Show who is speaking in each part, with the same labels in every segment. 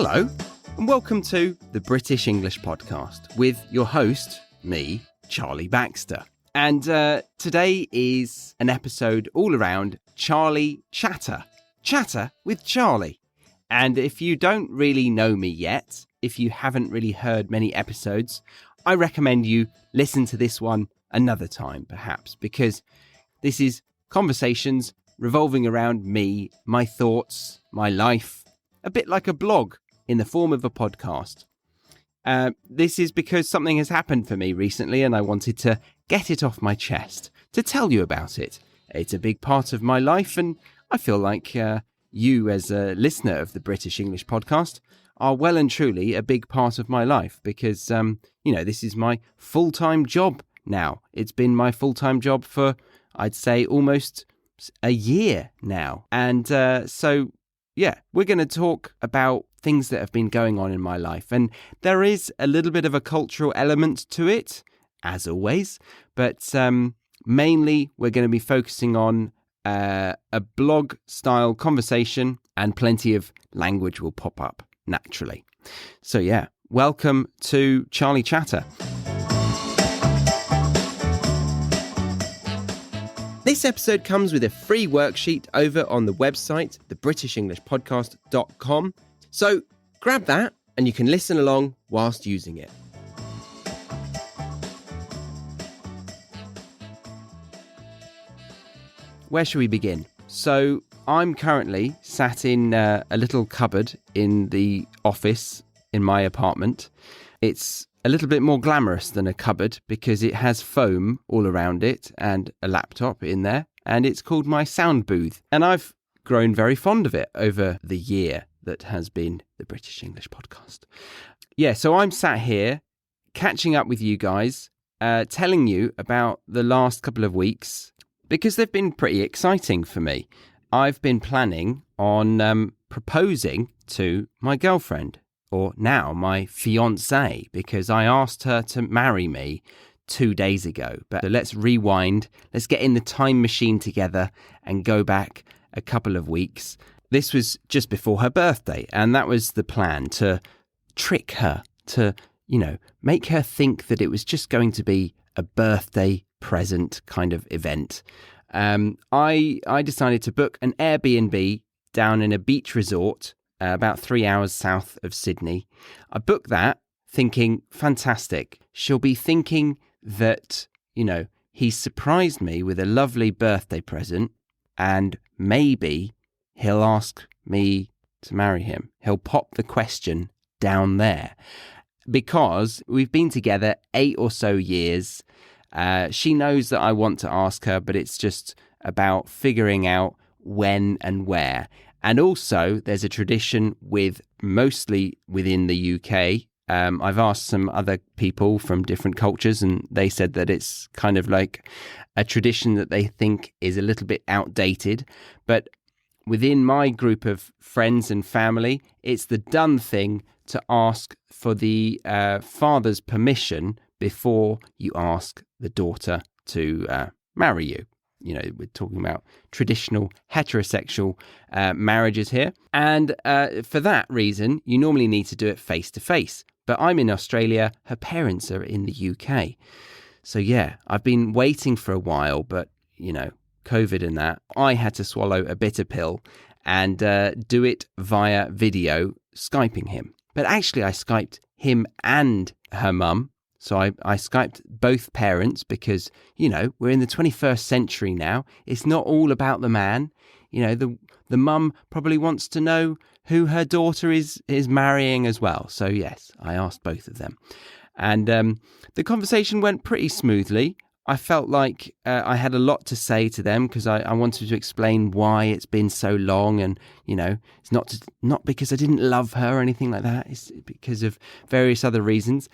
Speaker 1: Hello, and welcome to the British English Podcast with your host, me, Charlie Baxter. And today is an episode all around Charlie Chatter. Chatter with Charlie. And if you don't really know me yet, if you haven't really heard many episodes, I recommend you listen to this one another time, perhaps, because this is conversations revolving around me, my thoughts, my life, a bit like a blog in the form of a podcast. This is because something has happened for me recently and I wanted to get it off my chest, to tell you about it. It's a big part of my life and I feel like you as a listener of the British English Podcast are well and truly a big part of my life because, this is my full-time job now. It's been my full-time job for, I'd say, almost a year now. And so we're going to talk about things that have been going on in my life. And there is a little bit of a cultural element to it, as always. But mainly, we're going to be focusing on a blog-style conversation, and plenty of language will pop up naturally. So welcome to Charlie Chatter. This episode comes with a free worksheet over on the website, thebritishenglishpodcast.com. So grab that and you can listen along whilst using it. Where should we begin? So I'm currently sat in a little cupboard in the office in my apartment. It's a little bit more glamorous than a cupboard because it has foam all around it and a laptop in there, and it's called my sound booth. And I've grown very fond of it over the year that has been the British English Podcast. So I'm sat here catching up with you guys, telling you about the last couple of weeks because they've been pretty exciting for me. I've been planning on proposing to my girlfriend, or now my fiancée, because I asked her to marry me 2 days ago. But let's rewind. Let's get in the time machine together and go back a couple of weeks. This was just before her birthday, and that was the plan, to trick her, to, make her think that it was just going to be a birthday present kind of event. I decided to book an Airbnb down in a beach resort about 3 hours south of Sydney. I booked that thinking, fantastic. She'll be thinking that, he surprised me with a lovely birthday present and maybe he'll ask me to marry him. He'll pop the question down there because we've been together 8 or so years. She knows that I want to ask her, but it's just about figuring out when and where. And also, there's a tradition mostly within the UK. I've asked some other people from different cultures, and they said that it's kind of like a tradition that they think is a little bit outdated. But within my group of friends and family, it's the done thing to ask for the father's permission before you ask the daughter to marry you. We're talking about traditional heterosexual marriages here. And for that reason, you normally need to do it face to face. But I'm in Australia. Her parents are in the UK. So I've been waiting for a while, but, COVID and that, I had to swallow a bitter pill and do it via video, Skyping him. But actually, I Skyped him and her mum. So I Skyped both parents because, we're in the 21st century now. It's not all about the man. The mum probably wants to know who her daughter is marrying as well. So yes, I asked both of them. And the conversation went pretty smoothly. I felt like I had a lot to say to them because I wanted to explain why it's been so long. And, it's not because I didn't love her or anything like that. It's because of various other reasons.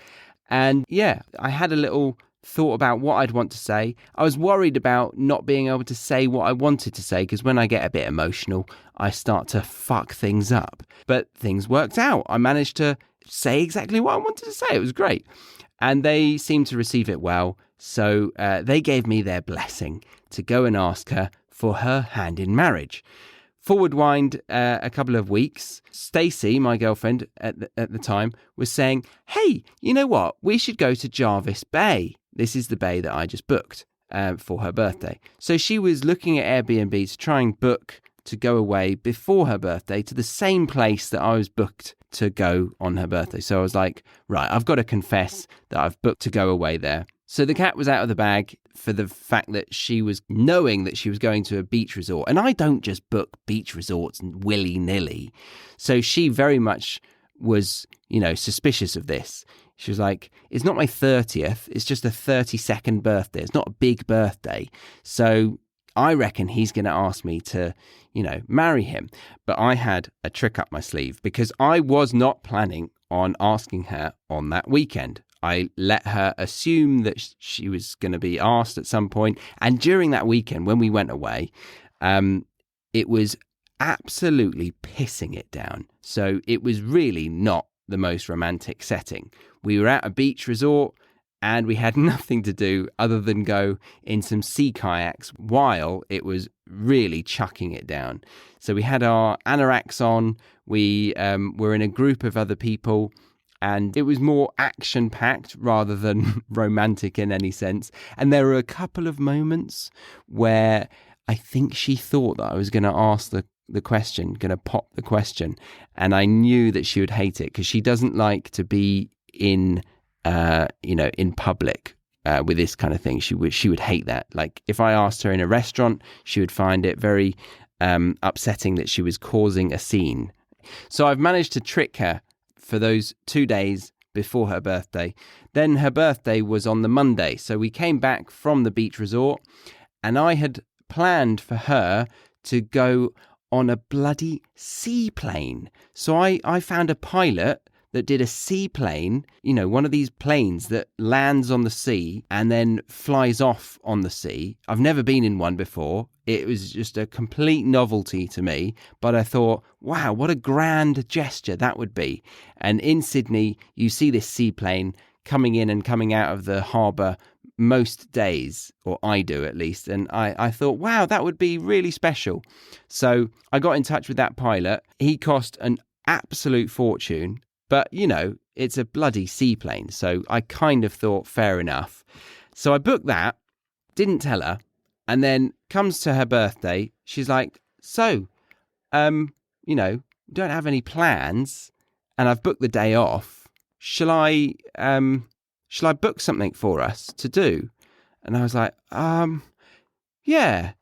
Speaker 1: And I had a little thought about what I'd want to say. I was worried about not being able to say what I wanted to say because when I get a bit emotional, I start to fuck things up. But things worked out. I managed to say exactly what I wanted to say. It was great. And they seemed to receive it well. So they gave me their blessing to go and ask her for her hand in marriage. Forward wind a couple of weeks. Stacey, my girlfriend at the time, was saying, hey, you know what? We should go to Jarvis Bay. This is the bay that I just booked for her birthday. So she was looking at Airbnb to try and book to go away before her birthday to the same place that I was booked to go on her birthday. So I was like, right, I've got to confess that I've booked to go away there. So the cat was out of the bag for the fact that she was knowing that she was going to a beach resort. And I don't just book beach resorts willy-nilly. So she very much was, suspicious of this. She was like, it's not my 30th. It's just a 32nd birthday. It's not a big birthday. So I reckon he's going to ask me to, marry him. But I had a trick up my sleeve because I was not planning on asking her on that weekend. I let her assume that she was going to be asked at some point. And during that weekend, when we went away, it was absolutely pissing it down. So it was really not the most romantic setting. We were at a beach resort and we had nothing to do other than go in some sea kayaks while it was really chucking it down. So we had our anoraks on. We were in a group of other people. And it was more action-packed rather than romantic in any sense. And there were a couple of moments where I think she thought that I was going to ask the question, going to pop the question. And I knew that she would hate it because she doesn't like to be in public with this kind of thing. She would hate that. Like if I asked her in a restaurant, she would find it very upsetting that she was causing a scene. So I've managed to trick her for those 2 days before her birthday. Then her birthday was on the Monday. So we came back from the beach resort and I had planned for her to go on a bloody seaplane. So I found a pilot that did a seaplane, one of these planes that lands on the sea and then flies off on the sea. I've never been in one before. It was just a complete novelty to me, but I thought, wow, what a grand gesture that would be. And in Sydney, you see this seaplane coming in and coming out of the harbour most days, or I do at least. And I thought, wow, that would be really special. So I got in touch with that pilot. He cost an absolute fortune. But, it's a bloody seaplane. So I kind of thought, fair enough. So I booked that, didn't tell her. And then comes to her birthday. She's like, so, don't have any plans. And I've booked the day off. Shall I book something for us to do? And I was like, yeah,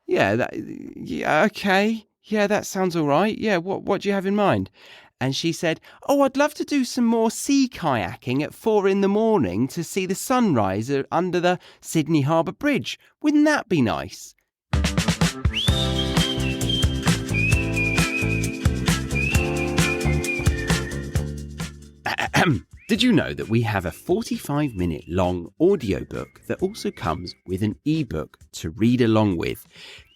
Speaker 1: okay. Yeah, that sounds all right. Yeah, what do you have in mind? And she said, I'd love to do some more sea kayaking at 4 a.m. to see the sunrise under the Sydney Harbour Bridge. Wouldn't that be nice? Did you know that we have a 45-minute long audiobook that also comes with an ebook to read along with,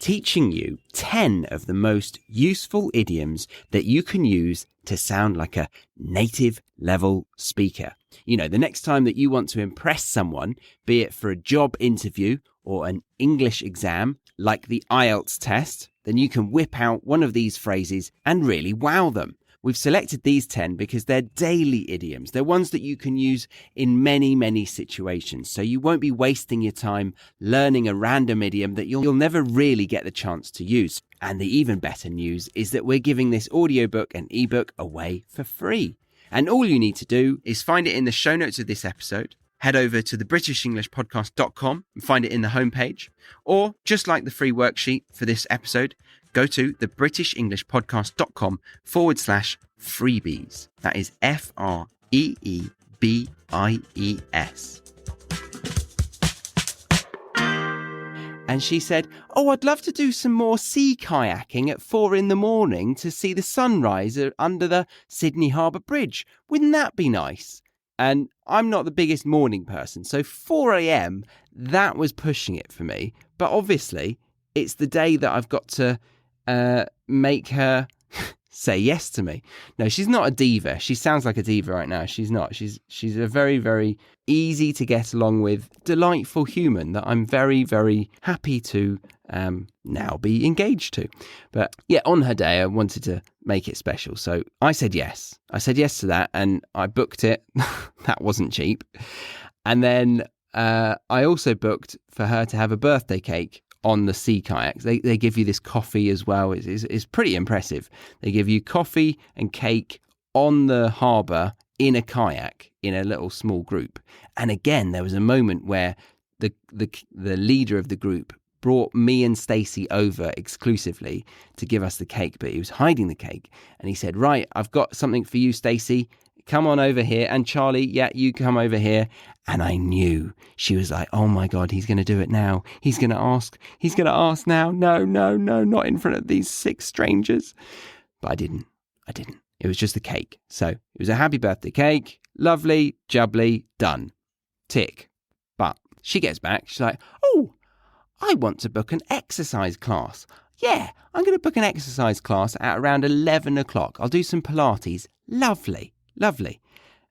Speaker 1: teaching you 10 of the most useful idioms that you can use to sound like a native level speaker? The next time that you want to impress someone, be it for a job interview or an English exam like the IELTS test, then you can whip out one of these phrases and really wow them. We've selected these 10 because they're daily idioms. They're ones that you can use in many, many situations. So you won't be wasting your time learning a random idiom that you'll never really get the chance to use. And the even better news is that we're giving this audiobook and ebook away for free. And all you need to do is find it in the show notes of this episode. Head over to thebritishenglishpodcast.com and find it in the homepage. Or just like the free worksheet for this episode, go to thebritishenglishpodcast.com/freebies. That is FREEBIES. And she said, I'd love to do some more sea kayaking at 4 a.m. to see the sunrise under the Sydney Harbour Bridge. Wouldn't that be nice? And I'm not the biggest morning person, so 4 a.m, that was pushing it for me. But obviously, it's the day that I've got to make her say yes to me. No, she's not a diva. She sounds like a diva right now. She's not. She's a very, very easy to get along with, delightful human that I'm very, very happy to now be engaged to. But yeah, on her day, I wanted to make it special. So I said yes. I said yes to that and I booked it. That wasn't cheap. And then I also booked for her to have a birthday cake on the sea kayaks. They give you this coffee as well. It's pretty impressive. They give you coffee and cake on the harbour in a kayak in a little small group. And again, there was a moment where the leader of the group brought me and Stacey over exclusively to give us the cake, but he was hiding the cake. And he said, right, I've got something for you, Stacey. Come on over here. And Charlie, yeah, you come over here. And I knew. She was like, oh my God, he's going to do it now. He's going to ask. He's going to ask now. No, not in front of these 6 strangers. But I didn't. It was just the cake. So it was a happy birthday cake. Lovely, jubbly, done. Tick. But she gets back. She's like, oh, I want to book an exercise class. Yeah, I'm going to book an exercise class at around 11 o'clock. I'll do some Pilates. Lovely.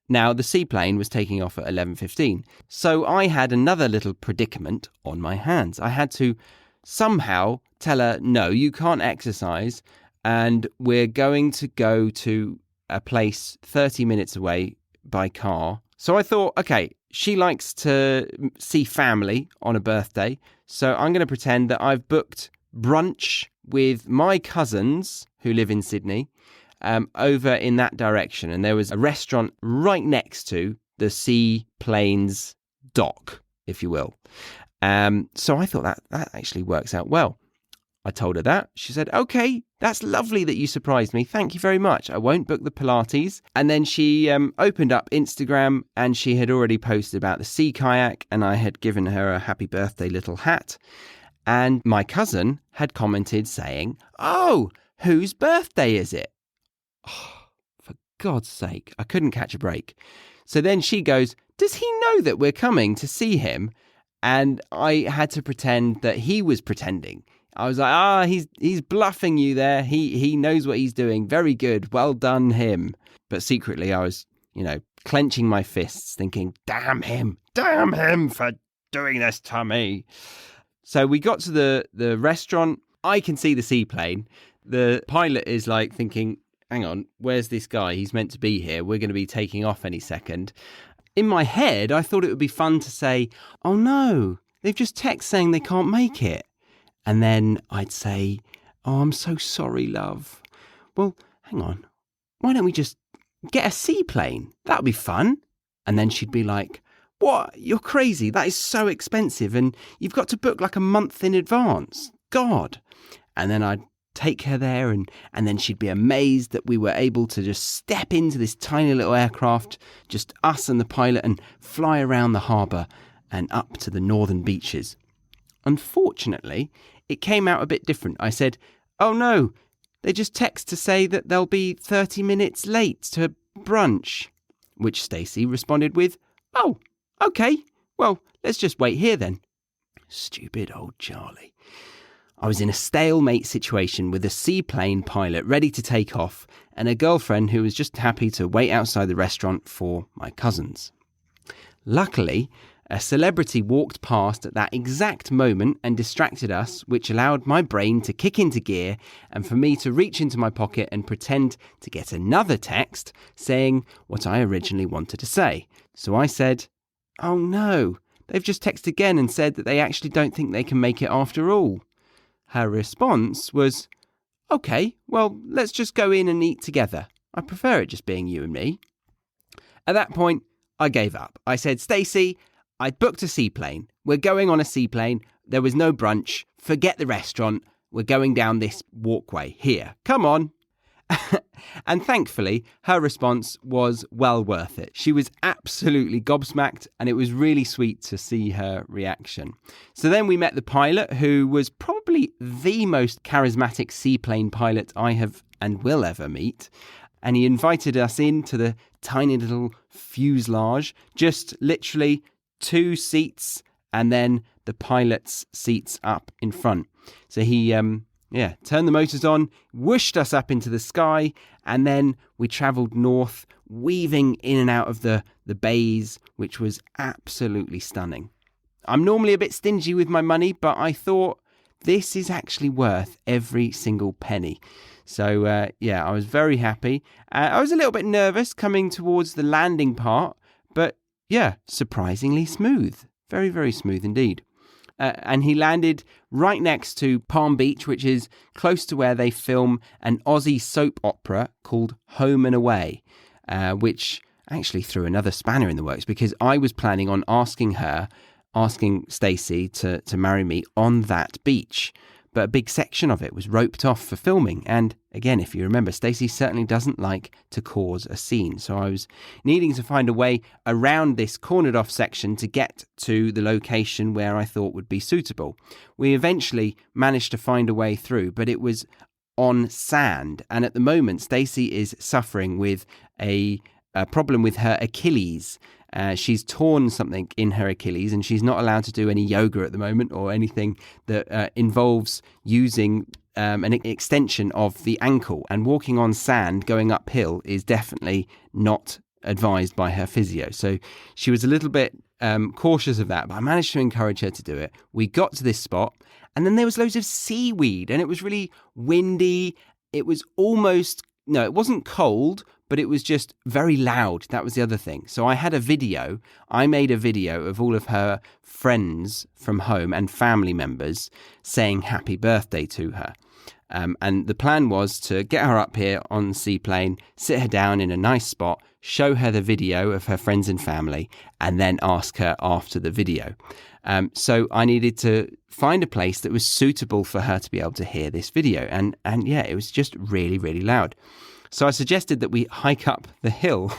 Speaker 1: Now, the seaplane was taking off at 11:15. So I had another little predicament on my hands. I had to somehow tell her, no, you can't exercise. And we're going to go to a place 30 minutes away by car. So I thought, okay, she likes to see family on a birthday. So I'm going to pretend that I've booked brunch with my cousins who live in Sydney over in that direction. And there was a restaurant right next to the seaplane's dock, if you will. So I thought that actually works out well. I told her that. She said, okay, that's lovely that you surprised me. Thank you very much. I won't book the Pilates. And then she opened up Instagram and she had already posted about the sea kayak and I had given her a happy birthday little hat. And my cousin had commented saying, oh, whose birthday is it? Oh, for God's sake, I couldn't catch a break. So then she goes, does he know that we're coming to see him? And I had to pretend that he was pretending. I was like, he's bluffing you there. He knows what he's doing. Very good. Well done, him. But secretly I was, clenching my fists thinking, damn him for doing this to me. So we got to the restaurant. I can see the seaplane. The pilot is like thinking, hang on, where's this guy? He's meant to be here. We're going to be taking off any second. In my head, I thought it would be fun to say, oh no, they've just texted saying they can't make it. And then I'd say, oh, I'm so sorry, love. Well, hang on. Why don't we just get a seaplane? That would be fun. And then she'd be like, what? You're crazy. That is so expensive. And you've got to book like a month in advance. God. And then I'd take her there and then she'd be amazed that we were able to just step into this tiny little aircraft, just us and the pilot, and fly around the harbour and up to the northern beaches. Unfortunately, it came out a bit different. I said, oh no, they just text to say that they'll be 30 minutes late to brunch. Which Stacey responded with, oh, okay, well, let's just wait here then. Stupid old Charlie. I was in a stalemate situation with a seaplane pilot ready to take off and a girlfriend who was just happy to wait outside the restaurant for my cousins. Luckily, a celebrity walked past at that exact moment and distracted us, which allowed my brain to kick into gear and for me to reach into my pocket and pretend to get another text saying what I originally wanted to say. So I said, oh no, they've just texted again and said that they actually don't think they can make it after all. Her response was, okay, well, let's just go in and eat together. I prefer it just being you and me. At that point, I gave up. I said, Stacey, I'd booked a seaplane. We're going on a seaplane. There was no brunch. Forget the restaurant. We're going down this walkway here. Come on. And thankfully, her response was well worth it. She was absolutely gobsmacked and it was really sweet to see her reaction. So then we met the pilot, who was probably the most charismatic seaplane pilot I have and will ever meet. And he invited us into the tiny little fuselage, just literally 2 seats and then the pilot's seats up in front. So he turned the motors on, whooshed us up into the sky, and then we travelled north, weaving in and out of the bays, which was absolutely stunning. I'm normally a bit stingy with my money, but I thought this is actually worth every single penny. So, I was very happy. I was a little bit nervous coming towards the landing part, but surprisingly smooth. Very, very smooth indeed. And he landed right next to Palm Beach, which is close to where they film an Aussie soap opera called Home and Away, which actually threw another spanner in the works, because I was planning on asking Stacey to marry me on that beach. But a big section of it was roped off for filming. And again, if you remember, Stacey certainly doesn't like to cause a scene. So I was needing to find a way around this cornered off section to get to the location where I thought would be suitable. We eventually managed to find a way through, but it was on sand. And at the moment, Stacey is suffering with a problem with her Achilles. She's torn something in her Achilles, and she's not allowed to do any yoga at the moment or anything that involves using an extension of the ankle. And walking on sand going uphill is definitely not advised by her physio. So she was a little bit cautious of that, but I managed to encourage her to do it. We got to this spot, and then there was loads of seaweed, and it was really windy. It was it wasn't cold, but it was just very loud. That was the other thing. So I made a video of all of her friends from home and family members saying happy birthday to her. And the plan was to get her up here on the seaplane, sit her down in a nice spot, show her the video of her friends and family, and then ask her after the video. So I needed to find a place that was suitable for her to be able to hear this video. And it was just really, really loud. So I suggested that we hike up the hill,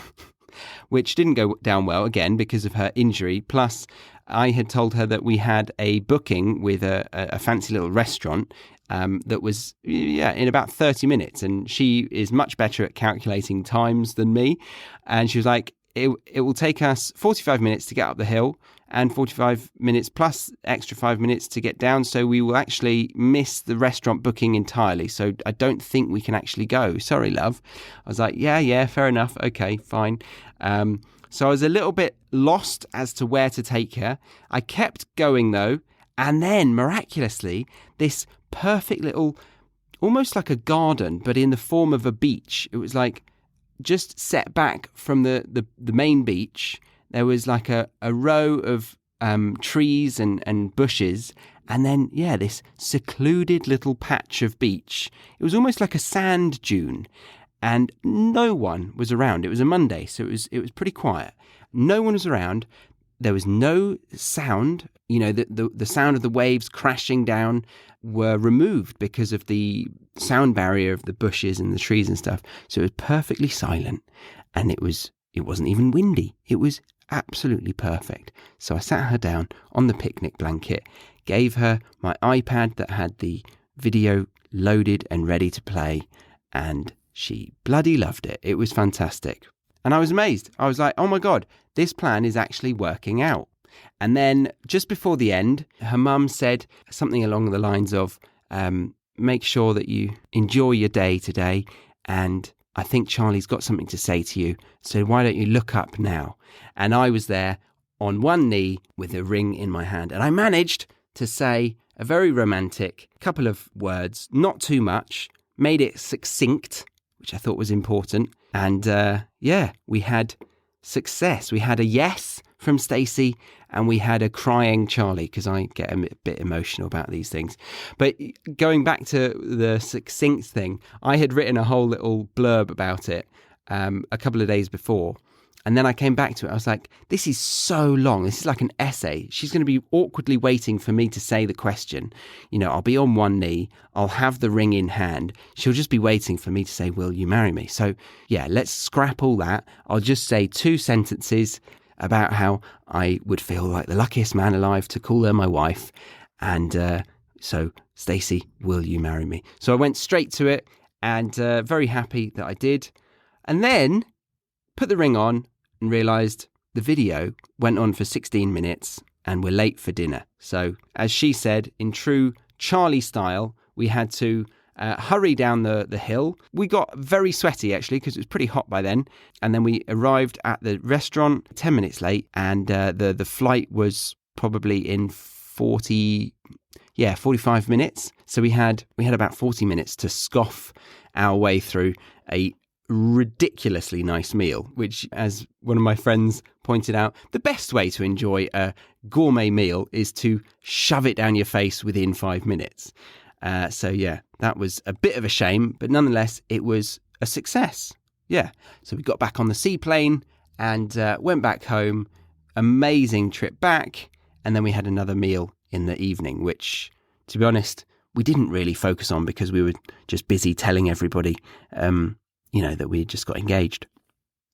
Speaker 1: which didn't go down well, again, because of her injury. Plus, I had told her that we had a booking with a fancy little restaurant that was, in about 30 minutes. And she is much better at calculating times than me. And she was like, it will take us 45 minutes to get up the hill and 45 minutes plus extra 5 minutes to get down. So we will actually miss the restaurant booking entirely. So I don't think we can actually go. Sorry, love. I was like, yeah, fair enough. Okay, fine. So I was a little bit lost as to where to take her. I kept going though. And then miraculously, this perfect little, almost like a garden, but in the form of a beach. It was like just set back from the main beach. There was like a row of trees and bushes, and then this secluded little patch of beach. It was almost like a sand dune, and no one was around. It was a Monday, so it was pretty quiet. No one was around. There was no sound. The sound of the waves crashing down were removed because of the sound barrier of the bushes and the trees and stuff. So it was perfectly silent, and it wasn't even windy. It was absolutely perfect. So I sat her down on the picnic blanket, gave her my iPad that had the video loaded and ready to play, and she bloody loved it. It was fantastic. And I was amazed. I was like, oh my God, this plan is actually working out. And then just before the end, her mum said something along the lines of, make sure that you enjoy your day today, and I think Charlie's got something to say to you, so why don't you look up now? And I was there on one knee with a ring in my hand, and I managed to say a very romantic couple of words, not too much, made it succinct, which I thought was important. And we had success. We had a yes from Stacey, and we had a crying Charlie, because I get a bit emotional about these things. But going back to the succinct thing, I had written a whole little blurb about it a couple of days before. And then I came back to it. I was like, this is so long. This is like an essay. She's going to be awkwardly waiting for me to say the question. I'll be on one knee. I'll have the ring in hand. She'll just be waiting for me to say, will you marry me? So let's scrap all that. I'll just say 2 sentences about how I would feel like the luckiest man alive to call her my wife. And so, Stacey, will you marry me? So I went straight to it, and very happy that I did. And then put the ring on and realised the video went on for 16 minutes and we're late for dinner. So, as she said, in true Charlie style, we had to hurry down the hill. We got very sweaty, actually, because it was pretty hot by then. And then we arrived at the restaurant 10 minutes late, and the flight was probably in 40... 45 minutes. So we had about 40 minutes to scoff our way through a ridiculously nice meal, which, as one of my friends pointed out, the best way to enjoy a gourmet meal is to shove it down your face within 5 minutes. So that was a bit of a shame, but nonetheless, it was a success. Yeah. So we got back on the seaplane and went back home. Amazing trip back. And then we had another meal in the evening, which, to be honest, we didn't really focus on because we were just busy telling everybody, that we just got engaged.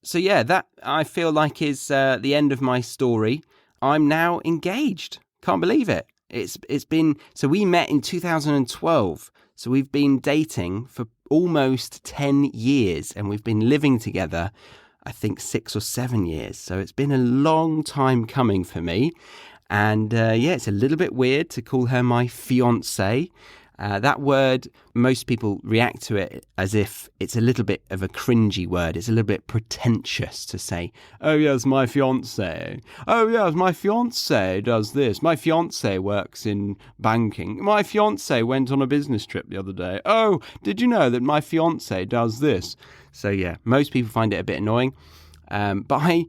Speaker 1: So that I feel like is the end of my story. I'm now engaged. Can't believe it. It's been, so we met in 2012. So we've been dating for almost 10 years and we've been living together, I think 6 or 7 years. So it's been a long time coming for me. And it's a little bit weird to call her my fiancée. That word, most people react to it as if it's a little bit of a cringy word. It's a little bit pretentious to say, oh yes, my fiancé. Oh yes, my fiancé does this. My fiancé works in banking. My fiancé went on a business trip the other day. Oh, did you know that my fiancé does this? So most people find it a bit annoying. But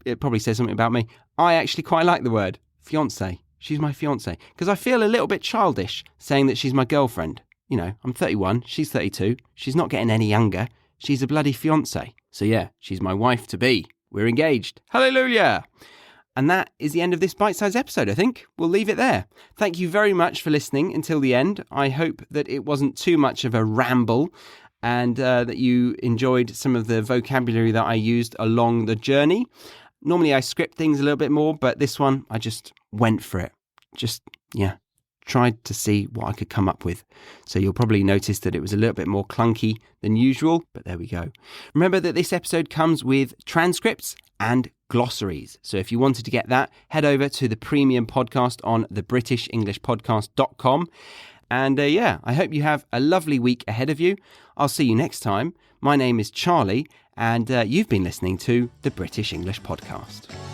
Speaker 1: it probably says something about me. I actually quite like the word fiancé. She's my fiancé. Because I feel a little bit childish saying that she's my girlfriend. I'm 31, she's 32. She's not getting any younger. She's a bloody fiancé. So she's my wife-to-be. We're engaged. Hallelujah! And that is the end of this bite-sized episode, I think. We'll leave it there. Thank you very much for listening until the end. I hope that it wasn't too much of a ramble and that you enjoyed some of the vocabulary that I used along the journey. Normally I script things a little bit more, but this one I just went for it. Tried to see what I could come up with. So you'll probably notice that it was a little bit more clunky than usual, but there we go. Remember that this episode comes with transcripts and glossaries. So if you wanted to get that, head over to the premium podcast on thebritishenglishpodcast.com. And I hope you have a lovely week ahead of you. I'll see you next time. My name is Charlie, and you've been listening to the British English Podcast.